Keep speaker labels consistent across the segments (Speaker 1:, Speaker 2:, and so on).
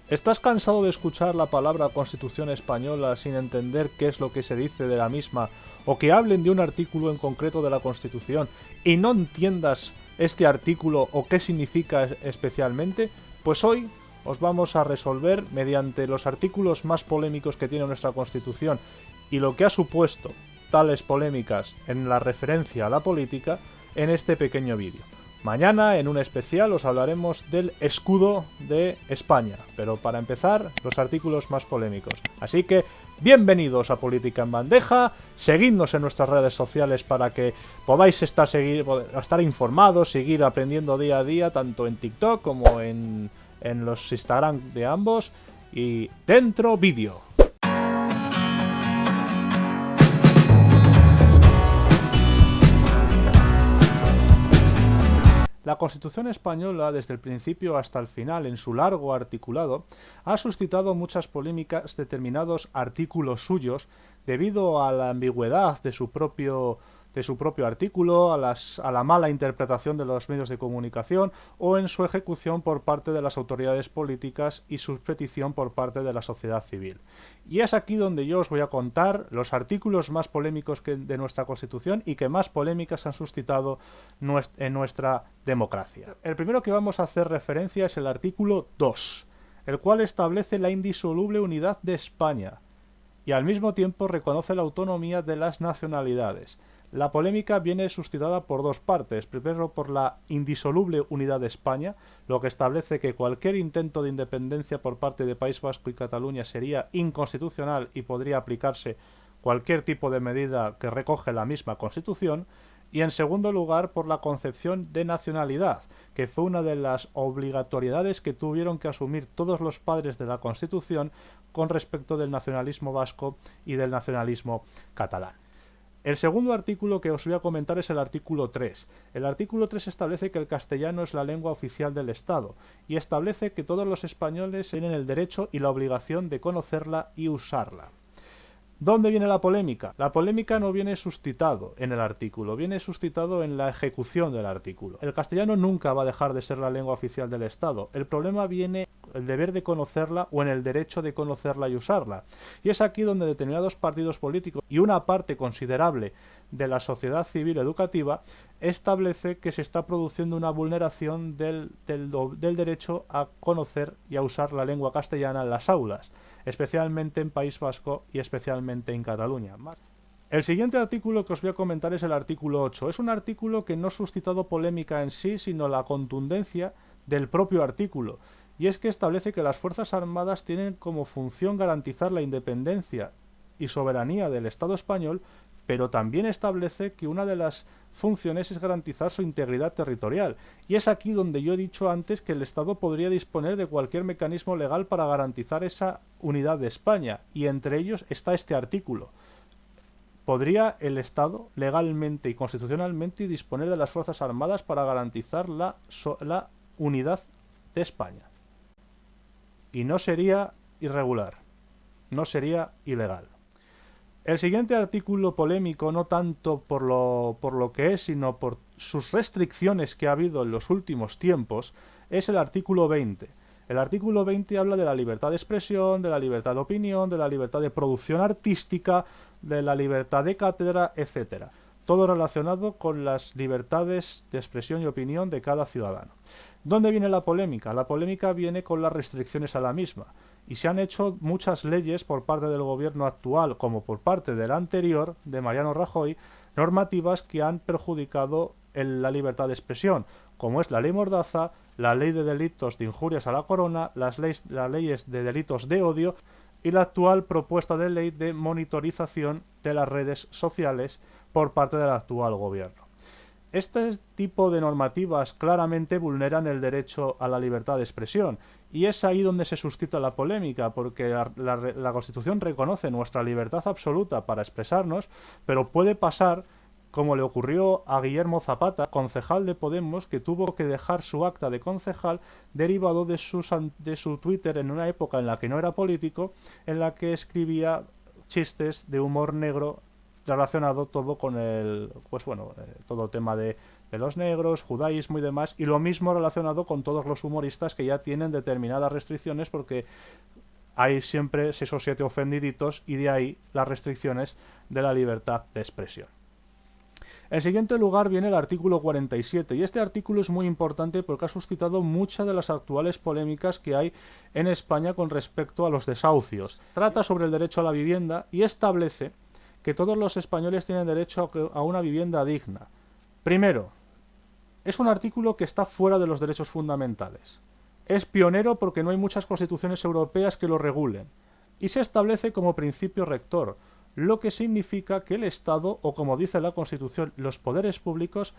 Speaker 1: ¿Estás cansado de escuchar la palabra Constitución española sin entender qué es lo que se dice de la misma, o que hablen de un artículo en concreto de la Constitución y no entiendas este artículo o qué significa especialmente? Pues hoy os vamos a resolver mediante los artículos más polémicos que tiene nuestra Constitución y lo que ha supuesto tales polémicas en la referencia a la política en este pequeño vídeo. Mañana, en un especial, os hablaremos del escudo de España, pero para empezar, los artículos más polémicos. Así que, bienvenidos a Política en Bandeja, seguidnos en nuestras redes sociales para que podáis estar informados, seguir aprendiendo día a día, tanto en TikTok como en los Instagram de ambos, y dentro vídeo. La Constitución española, desde el principio hasta el final, en su largo articulado, ha suscitado muchas polémicas determinados artículos suyos debido a la ambigüedad de su propio artículo, a la mala interpretación de los medios de comunicación o en su ejecución por parte de las autoridades políticas y su petición por parte de la sociedad civil. Y es aquí donde yo os voy a contar los artículos más polémicos de nuestra Constitución y que más polémicas han suscitado en nuestra democracia. El primero que vamos a hacer referencia es el artículo 2, el cual establece la indisoluble unidad de España y al mismo tiempo reconoce la autonomía de las nacionalidades. La polémica viene suscitada por dos partes. Primero, por la indisoluble unidad de España, lo que establece que cualquier intento de independencia por parte de País Vasco y Cataluña sería inconstitucional y podría aplicarse cualquier tipo de medida que recoge la misma Constitución. Y en segundo lugar, por la concepción de nacionalidad, que fue una de las obligatoriedades que tuvieron que asumir todos los padres de la Constitución con respecto del nacionalismo vasco y del nacionalismo catalán. El segundo artículo que os voy a comentar es el artículo 3. El artículo 3 establece que el castellano es la lengua oficial del Estado y establece que todos los españoles tienen el derecho y la obligación de conocerla y usarla. ¿Dónde viene la polémica? La polémica no viene suscitado en el artículo, viene suscitado en la ejecución del artículo. El castellano nunca va a dejar de ser la lengua oficial del Estado. El problema viene en el deber de conocerla o en el derecho de conocerla y usarla. Y es aquí donde determinados partidos políticos y una parte considerable de la sociedad civil educativa establece que se está produciendo una vulneración del derecho a conocer y a usar la lengua castellana en las aulas, especialmente en País Vasco y especialmente en Cataluña. El siguiente artículo que os voy a comentar es el artículo 8. Es un artículo que no ha suscitado polémica en sí, sino la contundencia del propio artículo. Y es que establece que las Fuerzas Armadas tienen como función garantizar la independencia y soberanía del Estado español, pero también establece que una de las funciones es garantizar su integridad territorial. Y es aquí donde yo he dicho antes que el Estado podría disponer de cualquier mecanismo legal para garantizar esa unidad de España, y entre ellos está este artículo. ¿Podría el Estado legalmente y constitucionalmente disponer de las Fuerzas Armadas para garantizar la unidad de España? Y no sería irregular, no sería ilegal. El siguiente artículo polémico, no tanto por lo que es, sino por sus restricciones que ha habido en los últimos tiempos, es el artículo 20. El artículo 20 habla de la libertad de expresión, de la libertad de opinión, de la libertad de producción artística, de la libertad de cátedra, etc. Todo relacionado con las libertades de expresión y opinión de cada ciudadano. ¿Dónde viene la polémica? La polémica viene con las restricciones a la misma. Y se han hecho muchas leyes por parte del gobierno actual como por parte del anterior, de Mariano Rajoy, normativas que han perjudicado la libertad de expresión, como es la ley Mordaza, la ley de delitos de injurias a la corona, las leyes de delitos de odio y la actual propuesta de ley de monitorización de las redes sociales por parte del actual gobierno. Este tipo de normativas claramente vulneran el derecho a la libertad de expresión, y es ahí donde se suscita la polémica, porque la Constitución reconoce nuestra libertad absoluta para expresarnos, pero puede pasar como le ocurrió a Guillermo Zapata, concejal de Podemos, que tuvo que dejar su acta de concejal derivado de su Twitter en una época en la que no era político, en la que escribía chistes de humor negro relacionado todo con todo tema de de los negros, judaísmo y demás, y lo mismo relacionado con todos los humoristas que ya tienen determinadas restricciones porque hay siempre 6 o 7 ofendiditos y de ahí las restricciones de la libertad de expresión. En siguiente lugar viene el artículo 47 y este artículo es muy importante porque ha suscitado muchas de las actuales polémicas que hay en España con respecto a los desahucios. Trata sobre el derecho a la vivienda y establece que todos los españoles tienen derecho a una vivienda digna. Primero, es un artículo que está fuera de los derechos fundamentales. Es pionero porque no hay muchas constituciones europeas que lo regulen y se establece como principio rector, lo que significa que el Estado, o como dice la Constitución, los poderes públicos,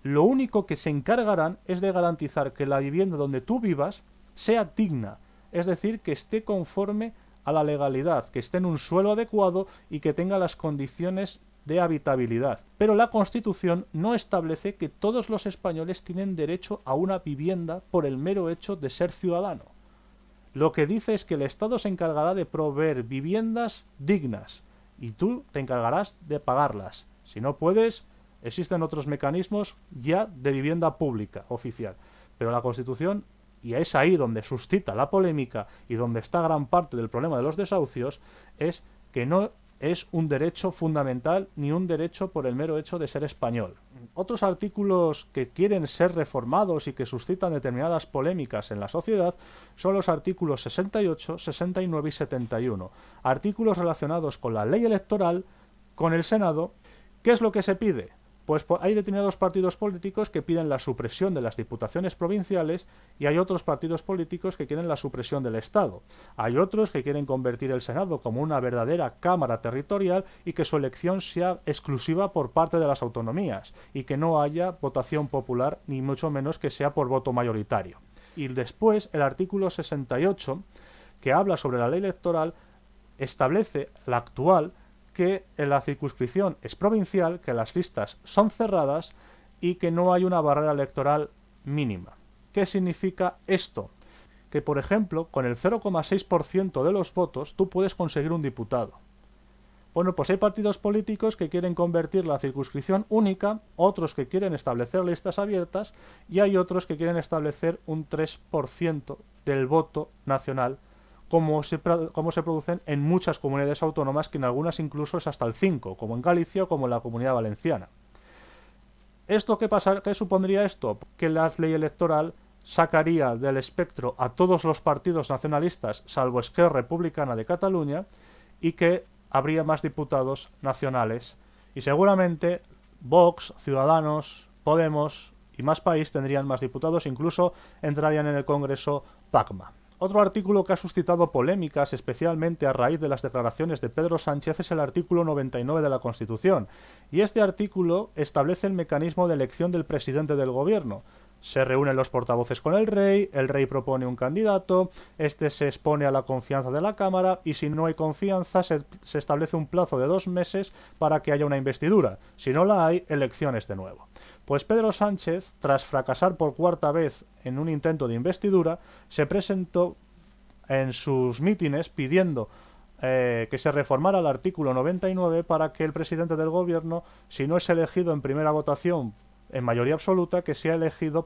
Speaker 1: lo único que se encargarán es de garantizar que la vivienda donde tú vivas sea digna, es decir, que esté conforme a la legalidad, que esté en un suelo adecuado y que tenga las condiciones de habitabilidad. Pero la Constitución no establece que todos los españoles tienen derecho a una vivienda por el mero hecho de ser ciudadano. Lo que dice es que el Estado se encargará de proveer viviendas dignas, y tú te encargarás de pagarlas. Si no puedes, existen otros mecanismos ya de vivienda pública oficial. Pero la Constitución, y es ahí donde suscita la polémica y donde está gran parte del problema de los desahucios, es que no es un derecho fundamental ni un derecho por el mero hecho de ser español. Otros artículos que quieren ser reformados y que suscitan determinadas polémicas en la sociedad son los artículos 68, 69 y 71. Artículos relacionados con la ley electoral, con el Senado. ¿Qué es lo que se pide? Pues hay determinados partidos políticos que piden la supresión de las diputaciones provinciales y hay otros partidos políticos que quieren la supresión del Estado. Hay otros que quieren convertir el Senado como una verdadera cámara territorial y que su elección sea exclusiva por parte de las autonomías y que no haya votación popular ni mucho menos que sea por voto mayoritario. Y después el artículo 68, que habla sobre la ley electoral, establece la actual que la circunscripción es provincial, que las listas son cerradas y que no hay una barrera electoral mínima. ¿Qué significa esto? Que, por ejemplo, con el 0,6% de los votos tú puedes conseguir un diputado. Bueno, pues hay partidos políticos que quieren convertir la circunscripción única, otros que quieren establecer listas abiertas y hay otros que quieren establecer un 3% del voto nacional, como se producen en muchas comunidades autónomas, que en algunas incluso es hasta el 5%, como en Galicia o como en la Comunidad Valenciana. ¿Esto qué supondría esto? Que la ley electoral sacaría del espectro a todos los partidos nacionalistas, salvo Esquerra Republicana de Cataluña, y que habría más diputados nacionales. Y seguramente Vox, Ciudadanos, Podemos y Más País tendrían más diputados, incluso entrarían en el Congreso PACMA. Otro artículo que ha suscitado polémicas, especialmente a raíz de las declaraciones de Pedro Sánchez, es el artículo 99 de la Constitución. Y este artículo establece el mecanismo de elección del presidente del gobierno. Se reúnen los portavoces con el rey propone un candidato, este se expone a la confianza de la Cámara y si no hay confianza se establece un plazo de 2 meses para que haya una investidura. Si no la hay, elecciones de nuevo. Pues Pedro Sánchez, tras fracasar por 4ª vez en un intento de investidura, se presentó en sus mítines pidiendo que se reformara el artículo 99 para que el presidente del gobierno, si no es elegido en primera votación en mayoría absoluta, que sea elegido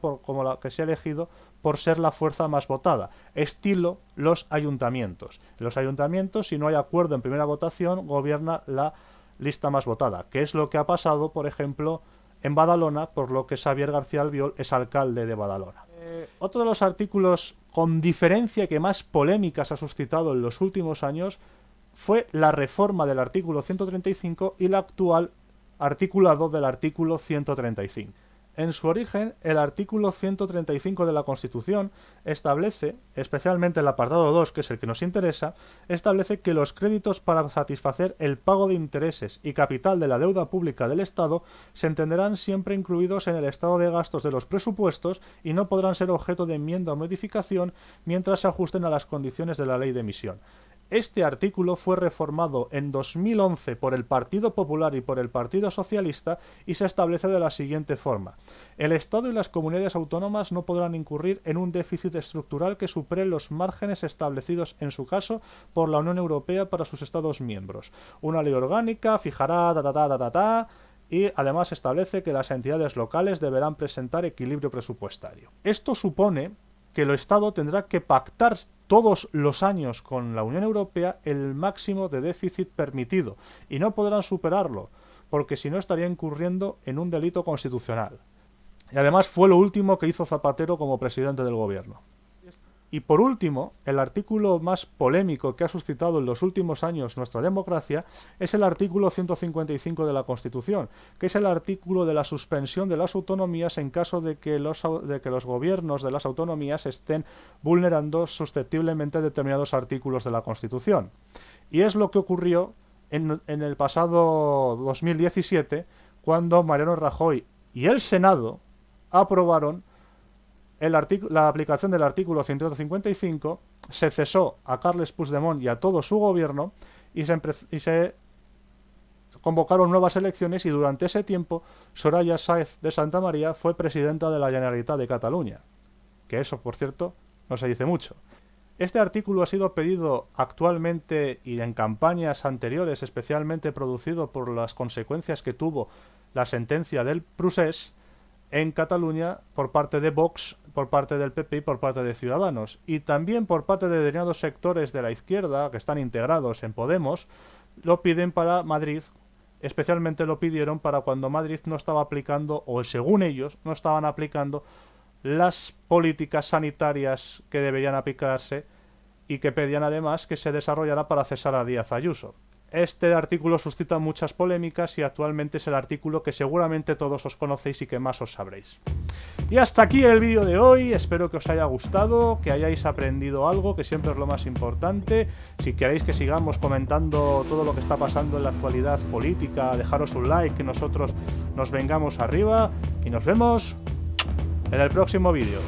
Speaker 1: por ser la fuerza más votada, estilo los ayuntamientos. En los ayuntamientos, si no hay acuerdo en primera votación, gobierna la lista más votada, que es lo que ha pasado, por ejemplo, en Badalona, por lo que Xavier García Albiol es alcalde de Badalona. Otro de los artículos con diferencia que más polémicas ha suscitado en los últimos años fue la reforma del artículo 135 y el actual articulado del artículo 135. En su origen, el artículo 135 de la Constitución establece, especialmente el apartado 2, que es el que nos interesa, establece que los créditos para satisfacer el pago de intereses y capital de la deuda pública del Estado se entenderán siempre incluidos en el estado de gastos de los presupuestos y no podrán ser objeto de enmienda o modificación mientras se ajusten a las condiciones de la ley de emisión. Este artículo fue reformado en 2011 por el Partido Popular y por el Partido Socialista y se establece de la siguiente forma. El Estado y las comunidades autónomas no podrán incurrir en un déficit estructural que supere los márgenes establecidos, en su caso, por la Unión Europea para sus Estados miembros. Una ley orgánica fijará y además establece que las entidades locales deberán presentar equilibrio presupuestario. Esto supone que el Estado tendrá que pactar todos los años con la Unión Europea el máximo de déficit permitido y no podrán superarlo, porque si no estaría incurriendo en un delito constitucional. Y además fue lo último que hizo Zapatero como presidente del gobierno. Y por último, el artículo más polémico que ha suscitado en los últimos años nuestra democracia es el artículo 155 de la Constitución, que es el artículo de la suspensión de las autonomías en caso de que los gobiernos de las autonomías estén vulnerando susceptiblemente determinados artículos de la Constitución. Y es lo que ocurrió en el pasado 2017, cuando Mariano Rajoy y el Senado aprobaron la aplicación del artículo 155, se cesó a Carles Puigdemont y a todo su gobierno y se convocaron nuevas elecciones, y durante ese tiempo Soraya Sáenz de Santamaría fue presidenta de la Generalitat de Cataluña, que eso, por cierto, no se dice mucho. Este artículo ha sido pedido actualmente y en campañas anteriores, especialmente producido por las consecuencias que tuvo la sentencia del Procés en Cataluña por parte de Vox, por parte del PP y por parte de Ciudadanos, y también por parte de determinados sectores de la izquierda que están integrados en Podemos. Lo piden para Madrid, especialmente lo pidieron para cuando Madrid no estaba aplicando, o según ellos, no estaban aplicando las políticas sanitarias que deberían aplicarse, y que pedían además que se desarrollara para cesar a Díaz Ayuso. Este artículo suscita muchas polémicas y actualmente es el artículo que seguramente todos os conocéis y que más os sabréis. Y hasta aquí el vídeo de hoy, espero que os haya gustado, que hayáis aprendido algo, que siempre es lo más importante. Si queréis que sigamos comentando todo lo que está pasando en la actualidad política, dejaros un like, que nosotros nos vengamos arriba, y nos vemos en el próximo vídeo.